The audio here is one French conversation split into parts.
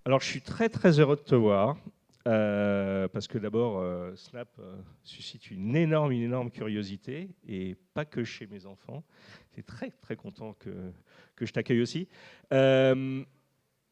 Alors, je suis très très heureux de te voir, parce que d'abord, Snap suscite une énorme curiosité, et pas que chez mes enfants. Je suis très très content que je t'accueille aussi. Euh,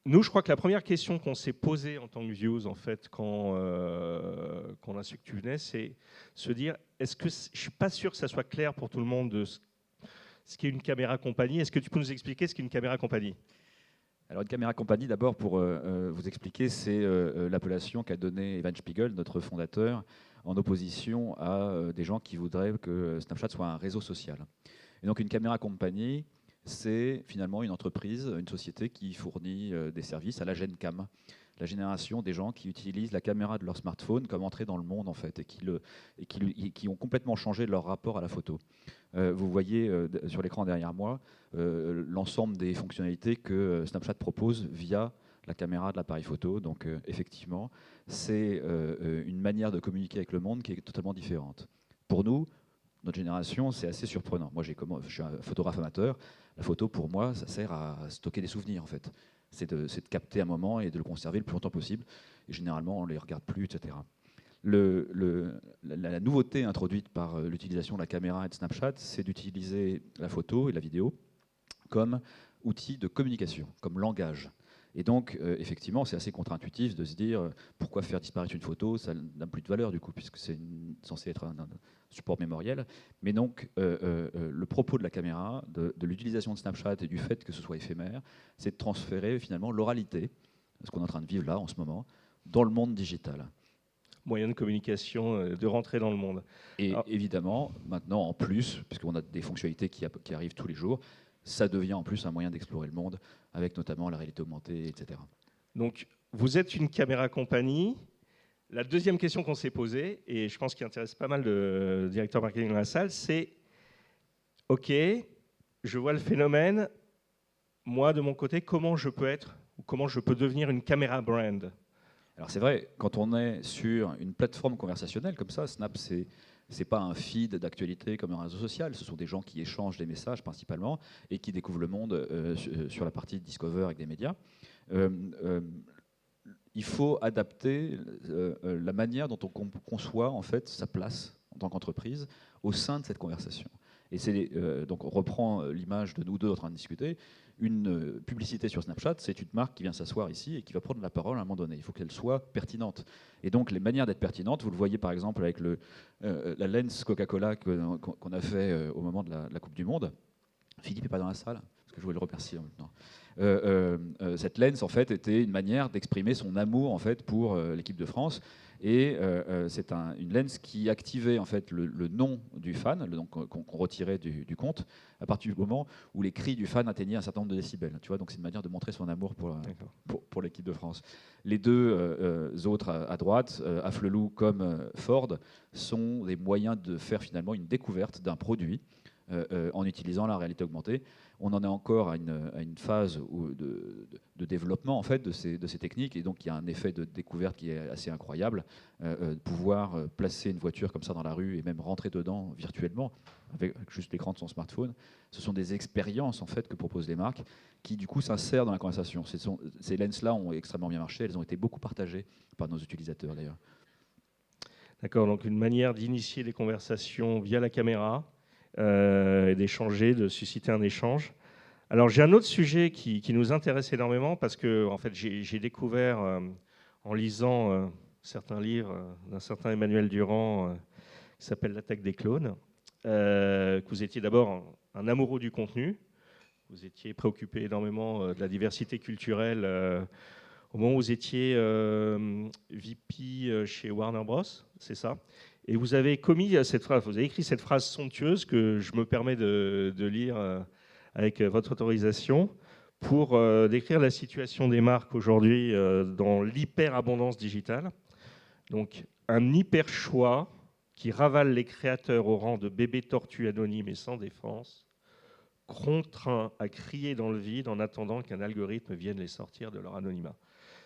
Nous, je crois que la première question qu'on s'est posée en tant que views, en fait, quand on a su que tu venais, c'est se dire, je suis pas sûr que ça soit clair pour tout le monde de ce qu'est une caméra compagnie. Est-ce que tu peux nous expliquer ce qu'est une caméra compagnie? Alors une caméra compagnie, d'abord pour vous expliquer, c'est l'appellation qu'a donnée Evan Spiegel, notre fondateur, en opposition à des gens qui voudraient que Snapchat soit un réseau social. Et donc une caméra compagnie, c'est finalement une entreprise, une société qui fournit des services à la Gen Cam, la génération des gens qui utilisent la caméra de leur smartphone comme entrée dans le monde en fait, et qui ont complètement changé leur rapport à la photo. Vous voyez sur l'écran derrière moi l'ensemble des fonctionnalités que Snapchat propose via la caméra de l'appareil photo. Donc effectivement, c'est une manière de communiquer avec le monde qui est totalement différente. Pour nous, notre génération, c'est assez surprenant. Moi, je suis un photographe amateur. La photo, pour moi, ça sert à stocker des souvenirs, en fait. C'est de capter un moment et de le conserver le plus longtemps possible. Et généralement, on ne les regarde plus, etc. La nouveauté introduite par l'utilisation de la caméra et de Snapchat, c'est d'utiliser la photo et la vidéo comme outil de communication, comme langage. Et donc, effectivement, c'est assez contre-intuitif de se dire pourquoi faire disparaître une photo, ça n'a plus de valeur du coup, puisque c'est censé être un support mémoriel. Mais donc, le propos de la caméra, de l'utilisation de Snapchat et du fait que ce soit éphémère, c'est de transférer finalement l'oralité, ce qu'on est en train de vivre là en ce moment, dans le monde digital. Moyen de communication, de rentrer dans le monde. Et Alors, évidemment, maintenant, en plus, puisqu'on a des fonctionnalités qui arrivent tous les jours, ça devient en plus un moyen d'explorer le monde, avec notamment la réalité augmentée, etc. donc, vous êtes une caméra compagnie. La deuxième question qu'on s'est posée, et je pense qu'il intéresse pas mal de directeurs marketing dans la salle, c'est OK, je vois le phénomène. Moi, de mon côté, comment je peux être ou comment je peux devenir une caméra brand? Alors c'est vrai, quand on est sur une plateforme conversationnelle comme ça, Snap, c'est pas un feed d'actualité comme un réseau social, ce sont des gens qui échangent des messages principalement et qui découvrent le monde sur la partie Discover avec des médias. Euh, euh, il faut adapter la manière dont on conçoit en fait sa place en tant qu'entreprise au sein de cette conversation. Et donc on reprend l'image de nous deux en train de discuter. Une publicité sur Snapchat, c'est une marque qui vient s'asseoir ici et qui va prendre la parole à un moment donné. Il faut qu'elle soit pertinente. Et donc les manières d'être pertinentes, vous le voyez par exemple avec la lens Coca-Cola qu'on a fait au moment de la Coupe du Monde. Philippe n'est pas dans la salle, parce que je voulais le remercier en même temps. Cette lens, en fait, était une manière d'exprimer son amour en fait, pour l'équipe de France. Et c'est une lens qui activait en fait, le nom du fan, qu'on retirait du compte, à partir du moment où les cris du fan atteignaient un certain nombre de décibels. Tu vois, donc c'est une manière de montrer son amour pour l'équipe de France. Les deux autres à droite, Afflelou comme Ford, sont des moyens de faire finalement une découverte d'un produit en utilisant la réalité augmentée. On en est encore à une phase de développement en fait, de ces techniques, et donc il y a un effet de découverte qui est assez incroyable. De pouvoir placer une voiture comme ça dans la rue et même rentrer dedans virtuellement avec juste l'écran de son smartphone, ce sont des expériences en fait, que proposent les marques qui du coup s'insèrent dans la conversation. Ces lens-là ont extrêmement bien marché, elles ont été beaucoup partagées par nos utilisateurs d'ailleurs. D'accord, donc une manière d'initier les conversations via la caméra, et d'échanger, de susciter un échange. Alors j'ai un autre sujet qui nous intéresse énormément parce que en fait, j'ai découvert en lisant certains livres d'un certain Emmanuel Durand qui s'appelle L'attaque des clones, que vous étiez d'abord un amoureux du contenu, vous étiez préoccupé énormément de la diversité culturelle au moment où vous étiez VP chez Warner Bros, c'est ça? Et vous avez commis cette phrase, vous avez écrit cette phrase somptueuse que je me permets de lire avec votre autorisation pour décrire la situation des marques aujourd'hui dans l'hyperabondance digitale. Donc, un hyper choix qui ravale les créateurs au rang de bébés tortues anonymes et sans défense, contraints à crier dans le vide en attendant qu'un algorithme vienne les sortir de leur anonymat.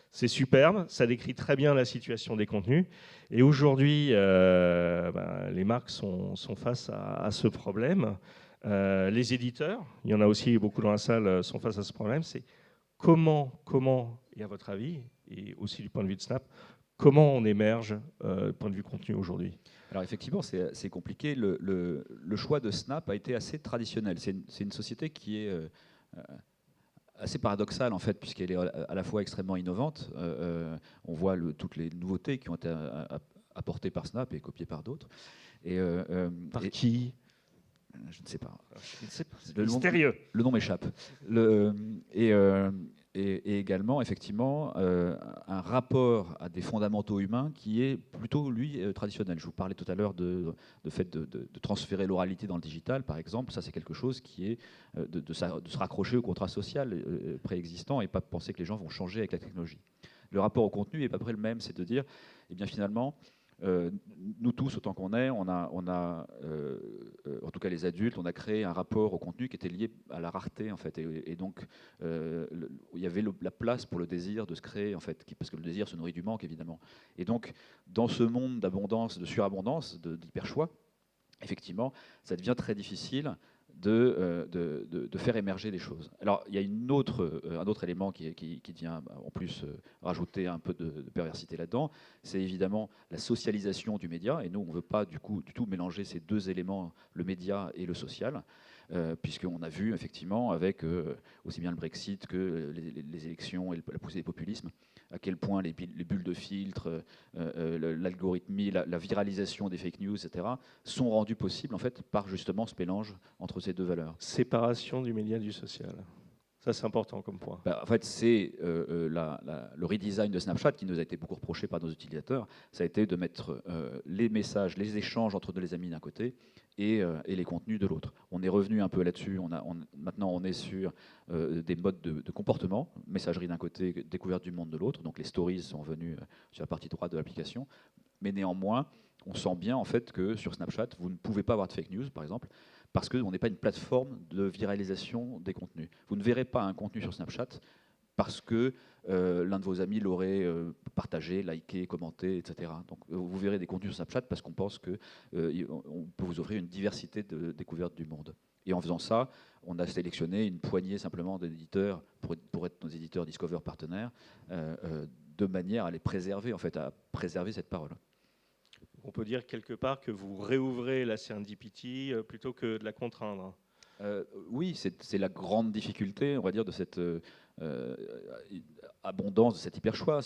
C'est superbe, ça décrit très bien la situation des contenus. Et aujourd'hui, les marques sont face à ce problème. Les éditeurs, il y en a aussi beaucoup dans la salle, sont face à ce problème. C'est comment, et à votre avis, et aussi du point de vue de Snap. Comment on émerge du point de vue contenu aujourd'hui? Alors effectivement, c'est compliqué. Le choix de Snap a été assez traditionnel. C'est une société qui est assez paradoxale en fait, puisqu'elle est à la fois extrêmement innovante. On voit toutes les nouveautés qui ont été apportées par Snap et copiées par d'autres. Par qui? Je ne sais pas. Je ne sais pas. C'est mystérieux. Le nom m'échappe. Et également, effectivement, un rapport à des fondamentaux humains qui est plutôt, lui, traditionnel. Je vous parlais tout à l'heure de fait de transférer l'oralité dans le digital, par exemple. Ça, c'est quelque chose qui est de se raccrocher au contrat social préexistant et pas penser que les gens vont changer avec la technologie. Le rapport au contenu est à peu près le même, c'est de dire, eh bien, finalement, nous tous, autant qu'on est, on a en tout cas les adultes, on a créé un rapport au contenu qui était lié à la rareté en fait, et donc il y avait la place pour le désir de se créer en fait, parce que le désir se nourrit du manque évidemment. Et donc dans ce monde d'abondance, de surabondance, d'hyper choix, effectivement, ça devient très difficile de faire émerger des choses. Alors, il y a un autre élément qui vient en plus rajouter un peu de perversité là-dedans, c'est évidemment la socialisation du média, et nous, on ne veut pas du tout mélanger ces deux éléments, le média et le social, puisqu'on a vu effectivement avec aussi bien le Brexit que les élections et la poussée des populismes, à quel point les bulles de filtre, l'algorithmie, la viralisation des fake news, etc., sont rendues possibles en fait par justement ce mélange entre ces deux valeurs. Séparation du média du social. Ça, c'est important comme point. En fait, c'est le redesign de Snapchat qui nous a été beaucoup reproché par nos utilisateurs. Ça a été de mettre les messages, les échanges entre les amis d'un côté et les contenus de l'autre. On est revenu un peu là-dessus. Maintenant, on est sur des modes de comportement, messagerie d'un côté, découverte du monde de l'autre. Donc les stories sont venues sur la partie droite de l'application. Mais néanmoins, on sent bien en fait que sur Snapchat, vous ne pouvez pas avoir de fake news, par exemple, parce qu'on n'est pas une plateforme de viralisation des contenus. Vous ne verrez pas un contenu sur Snapchat parce que l'un de vos amis l'aurait partagé, liké, commenté, etc. Donc vous verrez des contenus sur Snapchat parce qu'on pense qu'on peut vous offrir une diversité de découvertes du monde. Et en faisant ça, on a sélectionné une poignée simplement d'éditeurs pour être nos éditeurs Discover partenaires, de manière à les préserver, en fait, à préserver cette parole. On peut dire quelque part que vous réouvrez la serendipity plutôt que de la contraindre. Oui, c'est la grande difficulté, on va dire, de cette abondance, de cet hyper choix.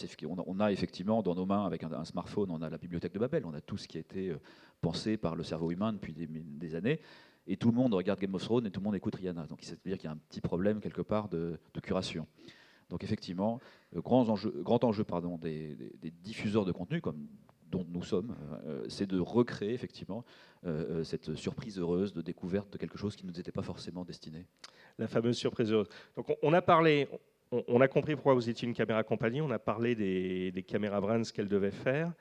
On a effectivement dans nos mains, avec un smartphone, on a la bibliothèque de Babel, on a tout ce qui a été pensé par le cerveau humain depuis des années. Et tout le monde regarde Game of Thrones et tout le monde écoute Rihanna. Donc ça veut dire qu'il y a un petit problème quelque part de curation. Donc effectivement, grand enjeu des diffuseurs de contenu, dont nous sommes, c'est de recréer effectivement cette surprise heureuse de découverte de quelque chose qui ne nous était pas forcément destiné. La fameuse surprise heureuse. Donc on a parlé, on a compris pourquoi vous étiez une caméra compagnie, on a parlé des caméras brands, ce qu'elles devaient faire,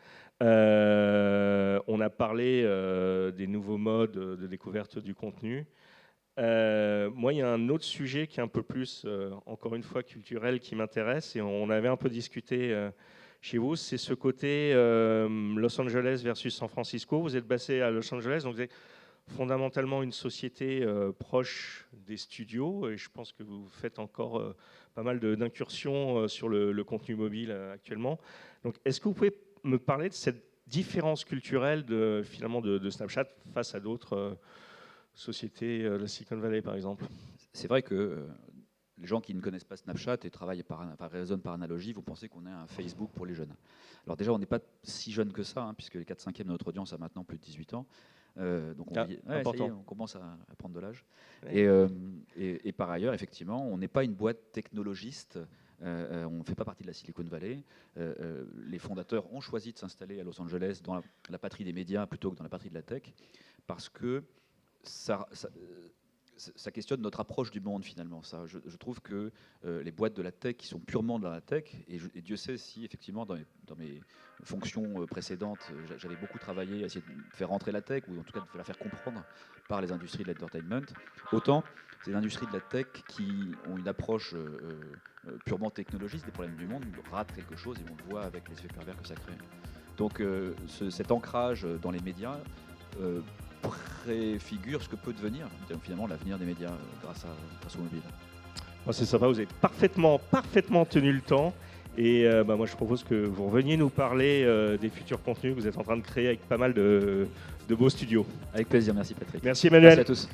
on a parlé des nouveaux modes de découverte du contenu. Moi, il y a un autre sujet qui est un peu plus, encore une fois, culturel qui m'intéresse, et on avait un peu discuté chez vous, c'est ce côté Los Angeles versus San Francisco. Vous êtes basé à Los Angeles, donc vous êtes fondamentalement une société proche des studios, et je pense que vous faites encore pas mal d'incursions sur le contenu mobile actuellement. Donc, est-ce que vous pouvez me parler de cette différence culturelle finalement de Snapchat face à d'autres sociétés, la Silicon Valley par exemple? C'est vrai que les gens qui ne connaissent pas Snapchat et raisonnent par analogie, vont penser qu'on est un Facebook pour les jeunes. Alors déjà, on n'est pas si jeune que ça, puisque les 4/5 de notre audience a maintenant plus de 18 ans. Donc on commence à prendre de l'âge. Ouais. Et par ailleurs, effectivement, on n'est pas une boîte technologiste. On ne fait pas partie de la Silicon Valley. Les fondateurs ont choisi de s'installer à Los Angeles, dans la patrie des médias, plutôt que dans la patrie de la tech, parce que ça questionne notre approche du monde finalement. Je trouve que les boîtes de la tech qui sont purement dans la tech, et Dieu sait si effectivement dans mes fonctions précédentes, j'avais beaucoup travaillé à essayer de faire rentrer la tech, ou en tout cas de la faire comprendre par les industries de l'entertainment, autant ces industries de la tech qui ont une approche purement technologiste des problèmes du monde ratent quelque chose, et on le voit avec les effets pervers que ça crée. Donc cet ancrage dans les médias préfigure ce que peut devenir finalement l'avenir des médias grâce au mobile. Oh, c'est sympa, vous avez parfaitement tenu le temps. Et moi, je propose que vous reveniez nous parler des futurs contenus que vous êtes en train de créer avec pas mal de beaux studios. Avec plaisir, merci Patrick. Merci Emmanuel. Merci à tous.